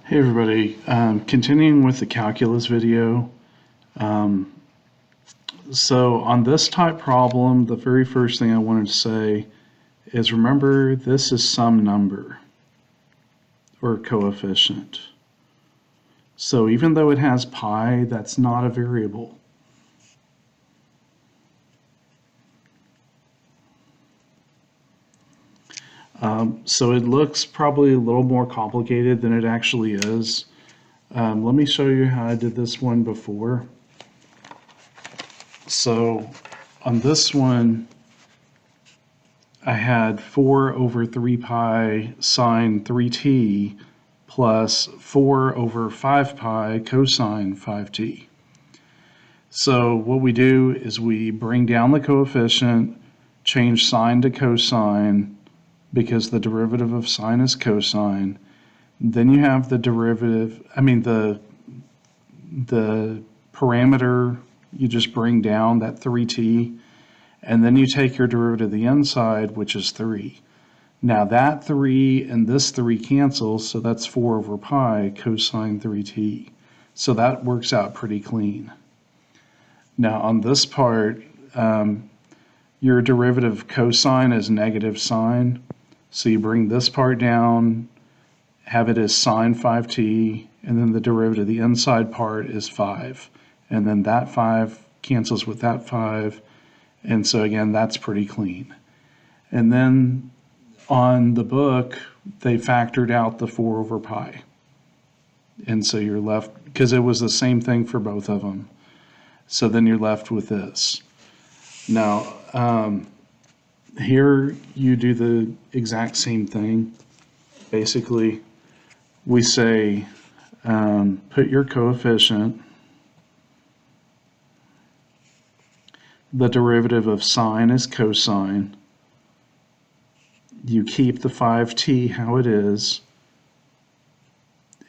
Hey everybody, continuing with the calculus video. So on this type problem, the very first thing I wanted to say is remember this is some number or coefficient. So even though it has pi, that's not a variable. So it looks probably a little more complicated than it actually is. Let me show you how I did this one before. So on this one, I had 4 over 3 pi sine 3t plus 4 over 5 pi cosine 5t. So what we do is we bring down the coefficient, change sine to cosine, because the derivative of sine is cosine. Then you have the derivative, the parameter, you just bring down that 3t, and then you take your derivative of the inside, which is 3. Now that 3 and this 3 cancels, so that's 4 over pi cosine 3t. So that works out pretty clean. Now on this part, your derivative of cosine is negative sine. So you bring this part down, have it as sine 5t, and then the derivative of the inside part is 5. And then that 5 cancels with that 5. And so again, that's pretty clean. And then on the book, they factored out the 4 over pi. And so you're left, because it was the same thing for both of them. So then you're left with this. Now, here you do the exact same thing. Basically, we say put your coefficient, the derivative of sine is cosine. You keep the 5t how it is,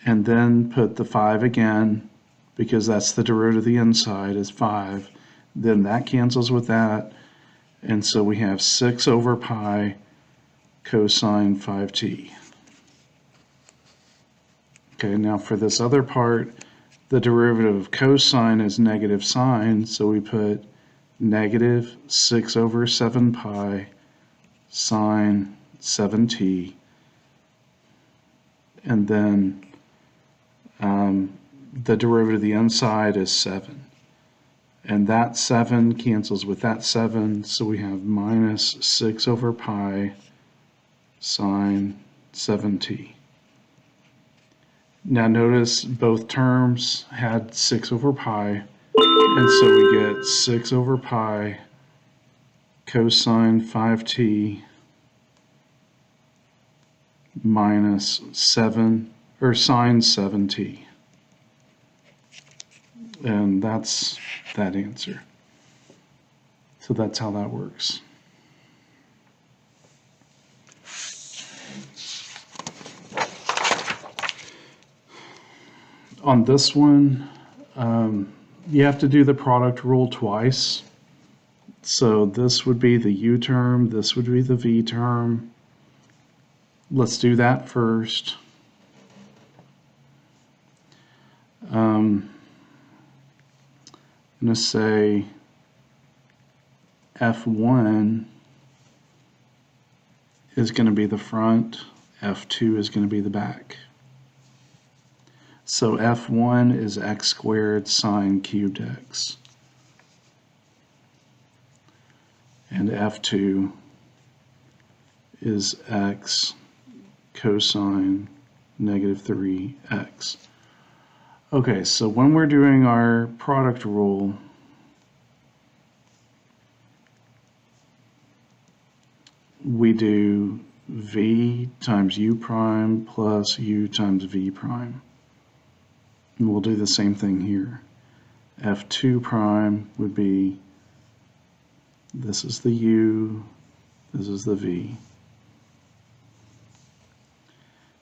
and then put the 5 again, because that's the derivative of the inside is 5. Then that cancels with that, and so we have 6 over pi cosine 5t. Okay, now for this other part, the derivative of cosine is negative sine, so we put negative 6 over 7 pi sine 7t, and then the derivative of the inside is 7. And that 7 cancels with that 7, so we have minus 6 over pi sine 7t. Now notice both terms had 6 over pi, and so we get 6 over pi cosine 5t minus 7, or sine 7t. And that's that answer. So that's how that works. On this one, you have to do the product rule twice. So this would be the u term, this would be the v term. Let's do that first. I'm going to say F1 is going to be the front, F2 is going to be the back. So F1 is x squared sine cubed x. And F2 is x cosine negative 3x. Okay, so when we're doing our product rule, we do v times u prime plus u times v prime. And we'll do the same thing here. F2 prime would be, this is the u, this is the v.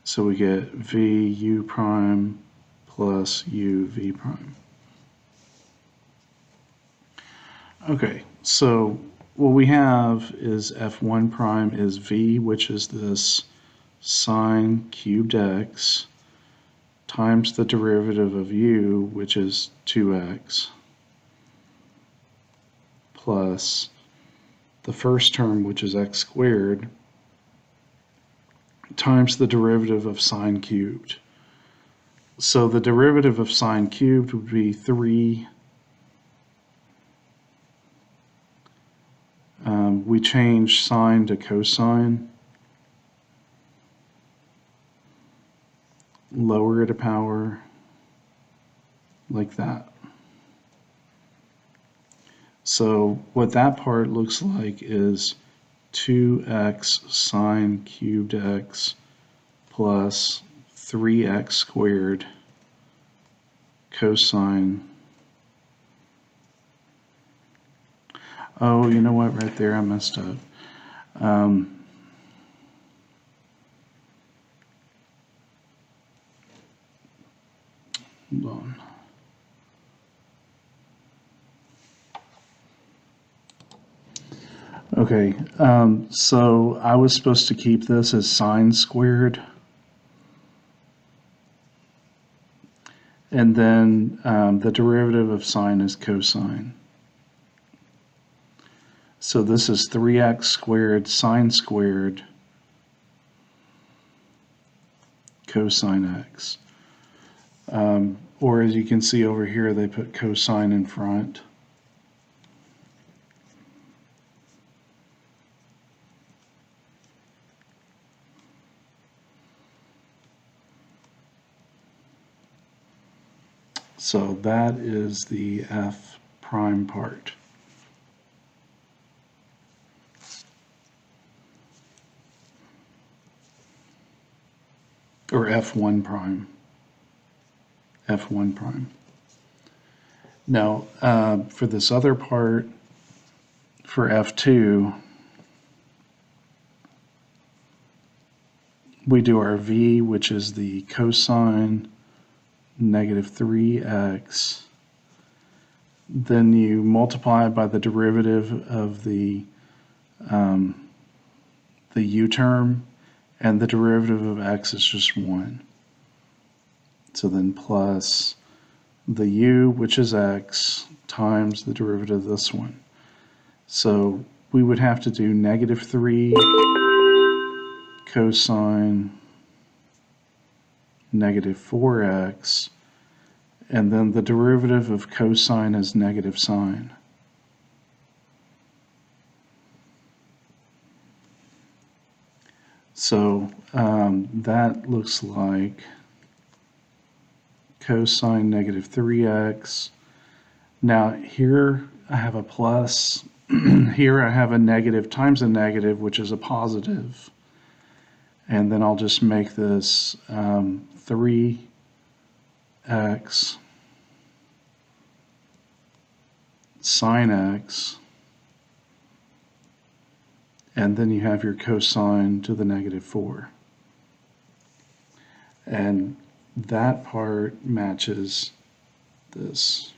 So we get v u prime plus u v prime. Okay, so what we have is f1 prime is v, which is this sine cubed x, times the derivative of u, which is 2x, plus the first term, which is x squared, times the derivative of sine cubed. So the derivative of sine cubed would be 3. We change sine to cosine, lower it a power, like that. So what that part looks like is 2x sine cubed x plus 3x squared cosine. Oh, you know what? Right there I messed up. Hold on. Okay, so I was supposed to keep this as sine squared. And then the derivative of sine is cosine. So this is 3x squared sine squared cosine x. Or as you can see over here, they put cosine in front. So that is the f prime part. Or f1 prime. f1 prime. Now, for this other part, for f2, we do our v, which is the cosine negative 3x. Then you multiply by the derivative of the u term, and the derivative of x is just 1. So then plus the u, which is x, times the derivative of this one. So we would have to do negative 3 cosine negative 4x, and then the derivative of cosine is negative sine. So that looks like cosine negative 3x. Now here I have a plus. Here I have a negative times a negative, which is a positive. And then I'll just make this 3x sine x. And then you have your cosine to the negative 4. And that part matches this.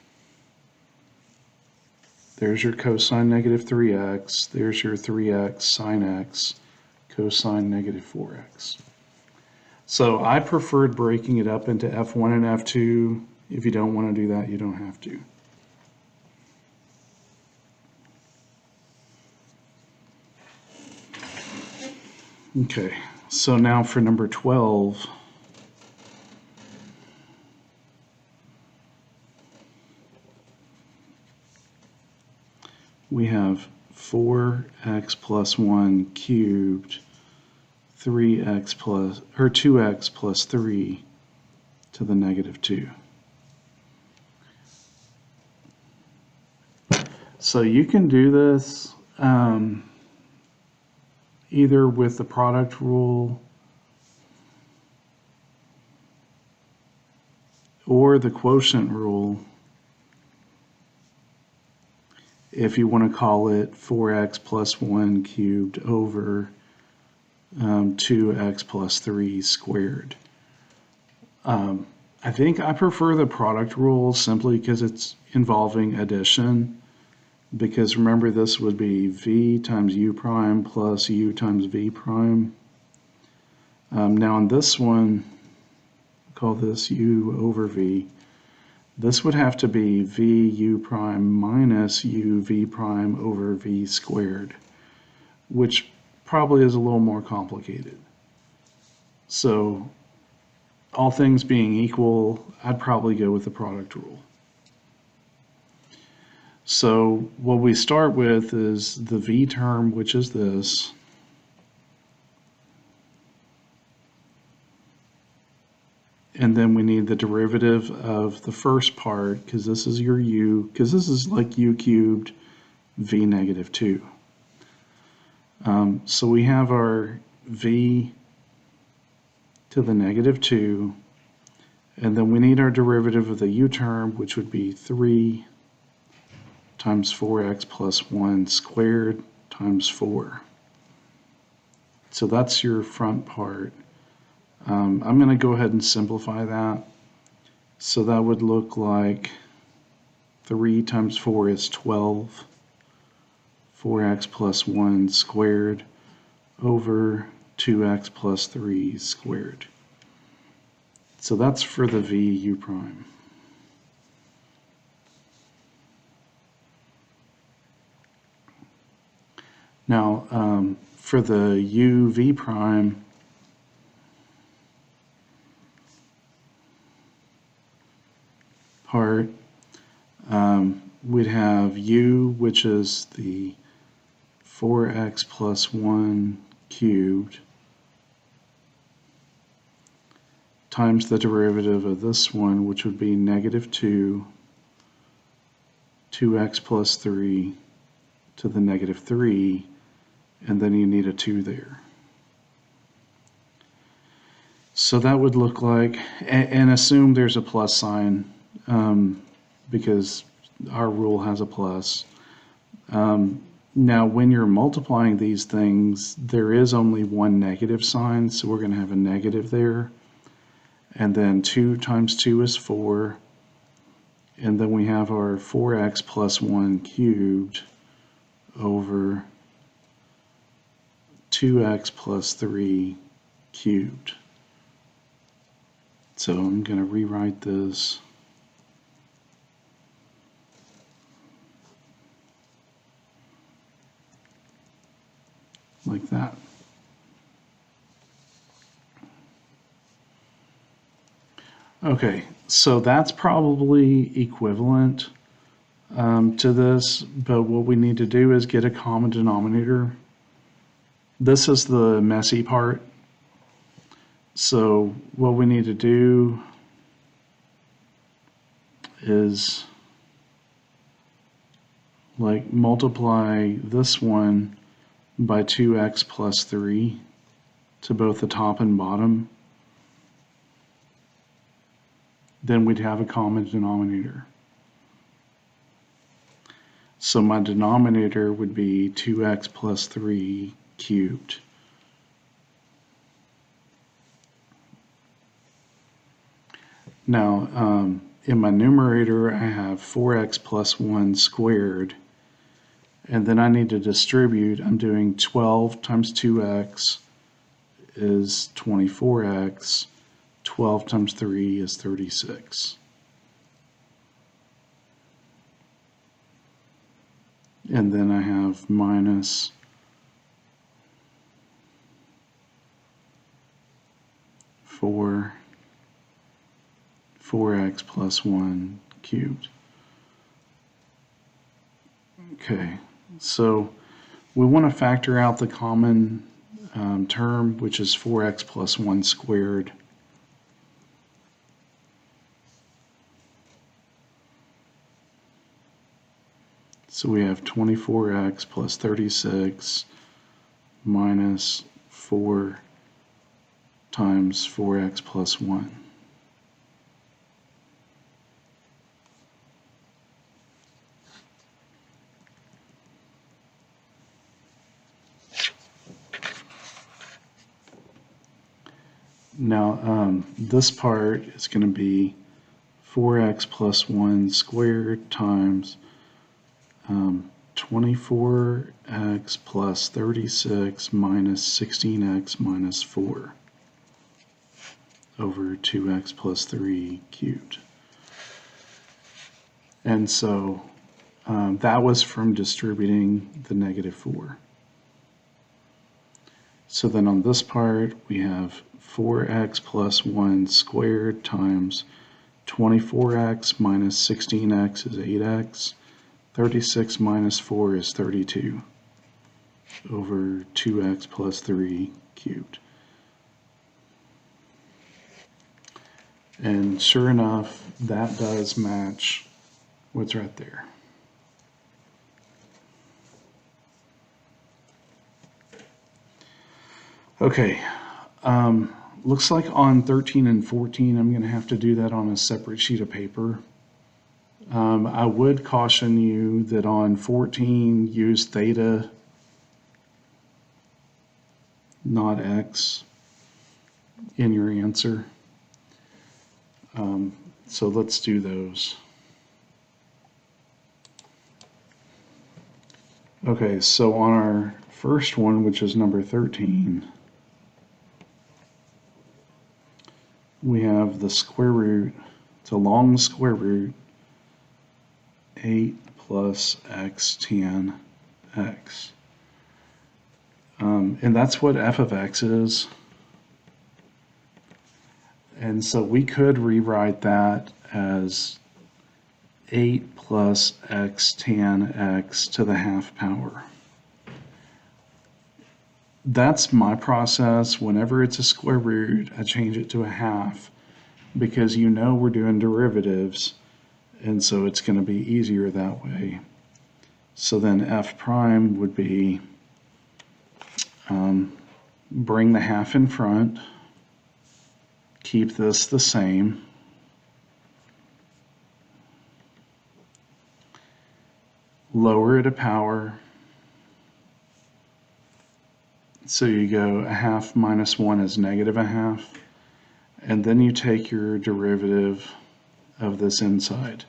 There's your cosine negative 3x. There's your 3x sine x, cosine negative 4x. So I preferred breaking it up into f1 and f2. If you don't want to do that, you don't have to. Okay, so now for number 12, we have 4x plus 1 cubed, 3x plus, or 2x plus 3 to the negative 2. So you can do this either with the product rule or the quotient rule, if you want to call it 4x plus 1 cubed over 2x plus 3 squared. I think I prefer the product rule simply because it's involving addition. Because remember, this would be v times u prime plus u times v prime. Now on this one, call this u over v. This would have to be v u prime minus u v prime over v squared, which probably is a little more complicated. So all things being equal, I'd probably go with the product rule. So what we start with is the v term, which is this. And then we need the derivative of the first part, because this is your u, because this is like u cubed v negative 2. So we have our v to the negative 2, and then we need our derivative of the u term, which would be 3 times 4x plus 1 squared times 4. So that's your front part. I'm going to go ahead and simplify that. So that would look like 3 times 4 is 12, 4x plus 1 squared over 2x plus 3 squared. So that's for the v u prime. Now, for the u v prime, part, we'd have u, which is the 4x plus 1 cubed, times the derivative of this one, which would be negative 2, 2x plus 3 to the negative 3, and then you need a 2 there. So that would look like, and assume there's a plus sign, because our rule has a plus. Now, when you're multiplying these things, there is only one negative sign, so we're going to have a negative there. And then 2 times 2 is 4. And then we have our 4x plus 1 cubed over 2x plus 3 cubed. So I'm going to rewrite this. Like that. Okay, so that's probably equivalent to this, but what we need to do is get a common denominator. This is the messy part. So what we need to do is like multiply this one by 2x plus 3 to both the top and bottom. Then we'd have a common denominator. So my denominator would be 2x plus 3 cubed. Now, in my numerator, I have 4x plus 1 squared. And then I need to distribute. I'm doing 12 times 2x is 24x. 12 times 3 is 36. And then I have minus 4x plus 1 cubed. Okay, so we want to factor out the common term, which is 4x plus 1 squared. So we have 24x plus 36 minus 4 times 4x plus 1. Now, this part is going to be 4x plus 1 squared times 24x plus 36 minus 16x minus 4 over 2x plus 3 cubed. And so that was from distributing the negative 4. So then on this part, we have 4x plus 1 squared times 24x minus 16x is 8x. 36 minus 4 is 32 over 2x plus 3 cubed. And sure enough, that does match what's right there. Okay, looks like on 13 and 14, I'm going to have to do that on a separate sheet of paper. I would caution you that on 14, use theta, not x, in your answer. So let's do those. Okay, so on our first one, which is number 13, we have the square root, it's a long square root, 8 plus x tan x. And that's what f of x is. And so we could rewrite that as 8 plus x tan x to the half power. That's my process. Whenever it's a square root, I change it to a half because you know we're doing derivatives, and so it's going to be easier that way. So then f prime would be bring the half in front, keep this the same, lower it a power, so you go a half minus 1 is negative a half, and then you take your derivative of this inside.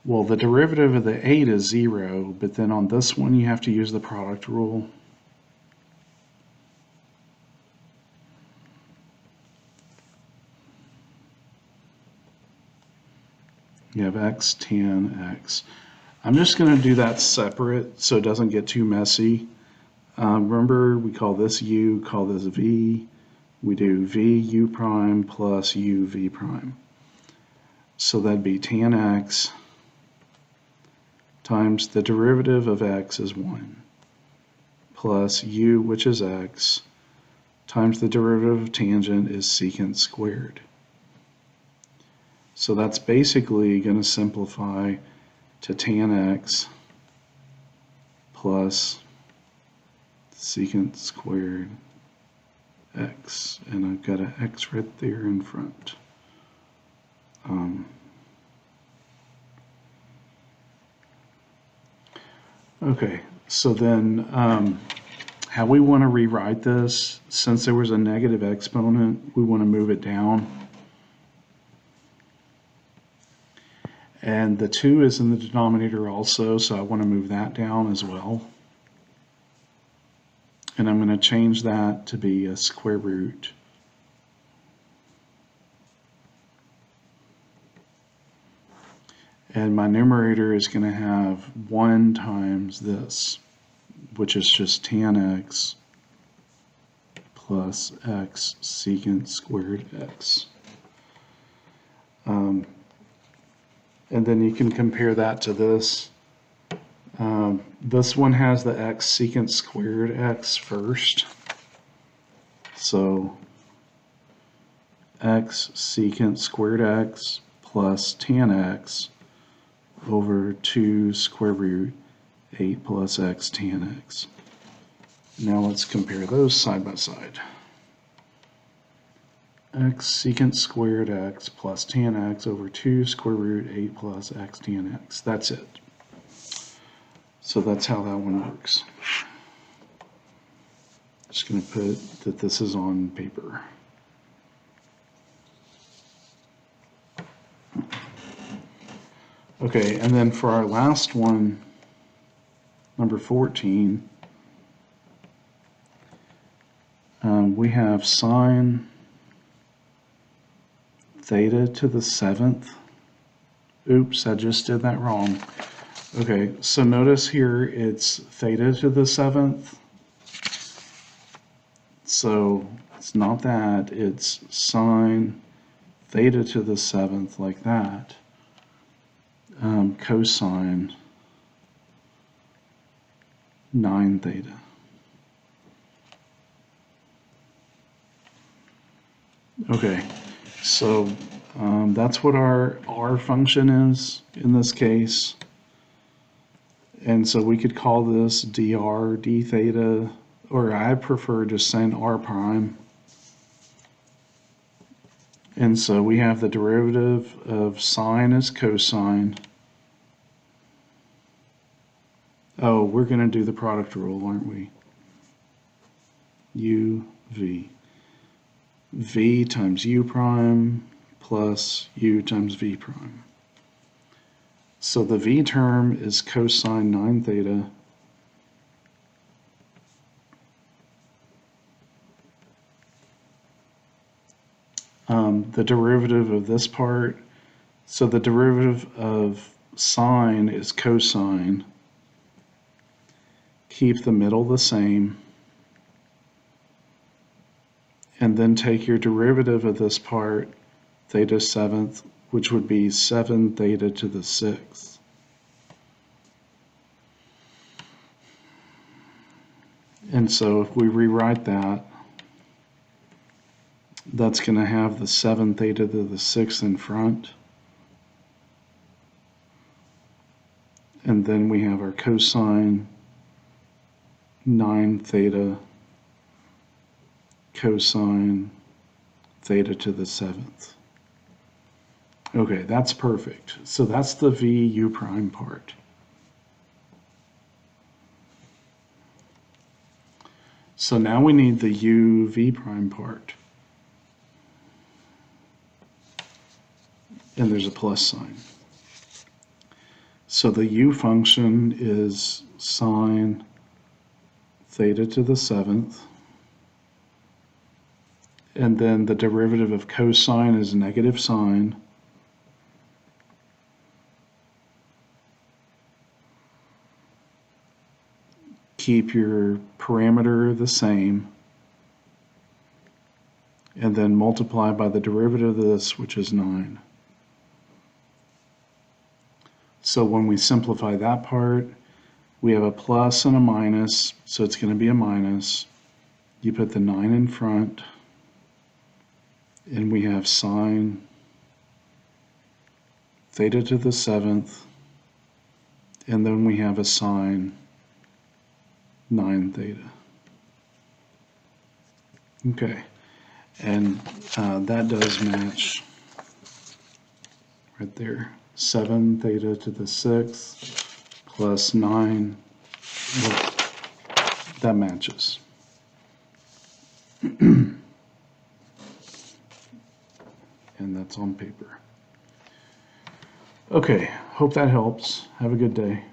Well, the derivative of the 8 is 0, but then on this one you have to use the product rule. You have x tan x. I'm just going to do that separate so it doesn't get too messy. Remember, we call this u, call this v. We do v u prime plus u v prime. So that'd be tan x times the derivative of x is 1 plus u, which is x, times the derivative of tangent is secant squared. So that's basically going to simplify to tan x plus secant squared x, and I've got an x right there in front. Okay, so then how we want to rewrite this, since there was a negative exponent, we want to move it down. And the 2 is in the denominator also, so I want to move that down as well. And I'm going to change that to be a square root. And my numerator is going to have 1 times this, which is just tan x plus x secant squared x. And then you can compare that to this. This one has the x secant squared x first. So x secant squared x plus tan x over 2 square root 8 plus x tan x. Now let's compare those side by side. X secant squared x plus tan x over 2 square root 8 plus x tan x. That's it. So that's how that one works. Just going to put that this is on paper. Okay, and then for our last one, number 14, we have sine theta to the 7th. Oops, I just did that wrong. Okay, so notice here it's theta to the 7th. So it's not that, it's sine theta to the 7th like that. Cosine 9 theta. Okay, so that's what our R function is in this case. And so we could call this dr d theta, or I prefer just saying r prime. And so we have the derivative of sine as cosine. Oh, we're going to do the product rule, aren't we? U, V. V times U prime plus U times V prime. So the V term is cosine 9 theta. The derivative of this part, so the derivative of sine is cosine. Keep the middle the same. And then take your derivative of this part, theta 7th, which would be 7 theta to the 6th. And so if we rewrite that, that's going to have the 7 theta to the 6th in front. And then we have our cosine 9 theta cosine theta to the 7th. Okay, that's perfect. So that's the V U prime part. So now we need the U V prime part. And there's a plus sign. So the U function is sine theta to the 7th. And then the derivative of cosine is negative sine. Keep your parameter the same. And then multiply by the derivative of this, which is 9. So when we simplify that part, we have a plus and a minus, so it's going to be a minus. You put the 9 in front, and we have sine theta to the 7th, and then we have a sine 9 theta. Okay, and that does match right there. 7 theta to the 6th plus 9, well, that matches. And that's on paper. Okay, hope that helps. Have a good day.